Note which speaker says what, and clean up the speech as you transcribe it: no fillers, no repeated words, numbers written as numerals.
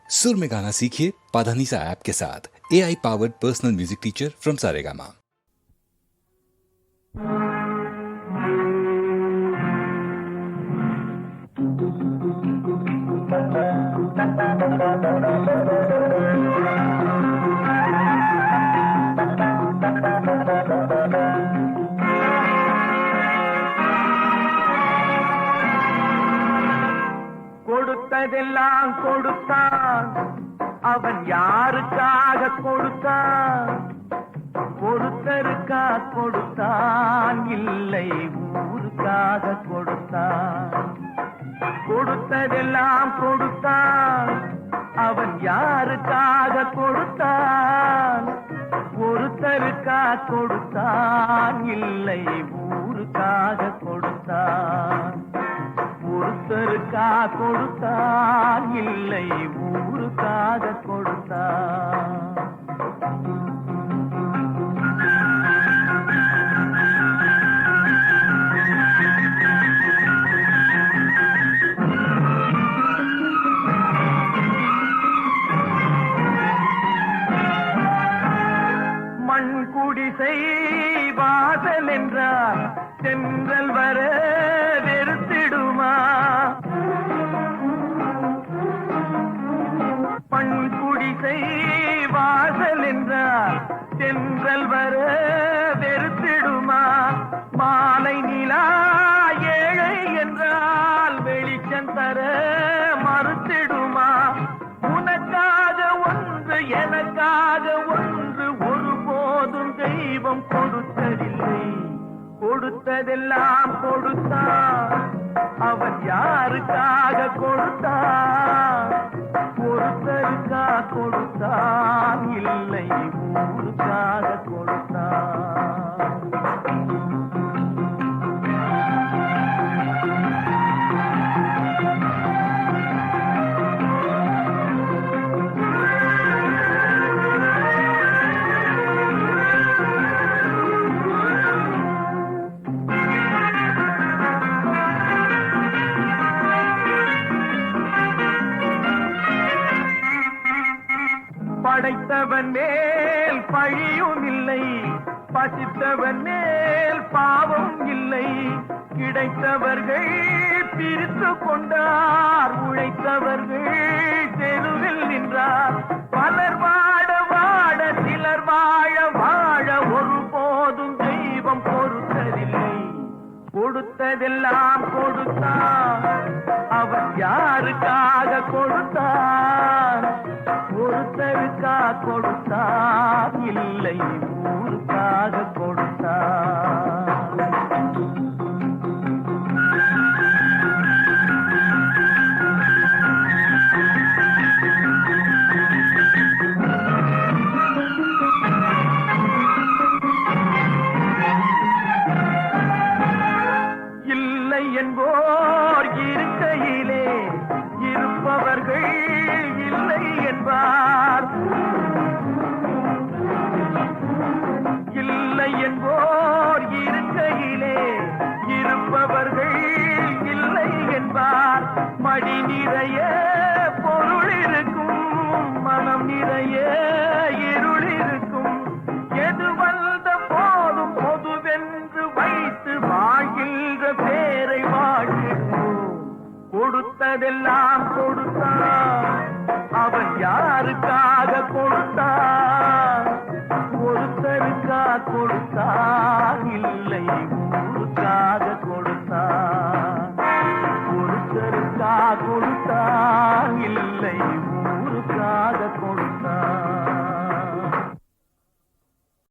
Speaker 1: सुर में गाना सीखिए पाधानीसा ऐप के साथ। AI powered personal music teacher from Saregama.
Speaker 2: கொடுத்ததெல்லாம் கொடுத்தான், அவன் யாருக்காக கொடுத்தான்? ஒருத்தருக்கா கொடுத்தான், இல்லை ஊருக்காக கொடுத்தான். கொடுத்ததெல்லாம் கொடுத்தான், அவன் யாருக்காக கொடுத்தான்? ஒருத்தருக்கா கொடுத்தான், இல்லை ஊருக்காக கொடுத்தான். ஒருத்தருக்கா கொடுத்தான், இல்லை ஊருக்காக கொடுத்தான். மண் குடிசை வாசல் என்றார் தென்றல் வர வெறுத்திடுமா? மண் குடிசை வாசல் என்றார் தென்றல் வர வெறுத்திடுமா? மாலை நிலா ஏழை என்றால் வெளிச்சம் தர மறுத்திடுமா? உனக்காக ஒன்று எனக்காக ஒன்று ஒருபோதும் தெய்வம் கொடுத்ததில்லை. கொடுத்ததெல்லாம் கொடுத்தான், அவன் யாருக்காக கொடுத்தான்? ஒருத்தருக்கா கொடுத்தான், இல்லை ஊருக்காக கொடுத்தான். படைத்தவன் மேல் பழியும் இல்லை, பசித்தவன் மேல் பாவம் இல்லை. கிடைத்தவர்கள் பிரித்து கொண்டார், உழைத்தவர்கள் தெருவில் நின்றார். பலர் வாட வாட சிலர் வாழ வாழ ஒருபோதும் தெய்வம் பொறுத்ததில்லை. கொடுத்ததெல்லாம் கொடுத்தான், அவன் யாருக்காக கொடுத்தான்? ஒருத்தருக்கா கொடுத்தான், இல்லை ஊருக்காக கொடுத்தான். இல்லை என்போர் இருக்கையிலே இருப்பவர்கள் இல்லை என்பார். இல்லை என்போர் இருக்கையிலே இருப்பவர்கள் இல்லை என்பார். மடி நிறைய பொருள் இருக்கும், மனம் நிறைய இருள் இருக்கும். எது வந்த போதும் பொதுவென்று வைத்து வாழ்கின்ற பேரை வாழ்கின்றோம். கொடுத்ததெல்லாம் கொடுத்தான், அவன் யாருக்காக கொடுத்தான்? ஒருத்தருக்கா கொடுத்தான்,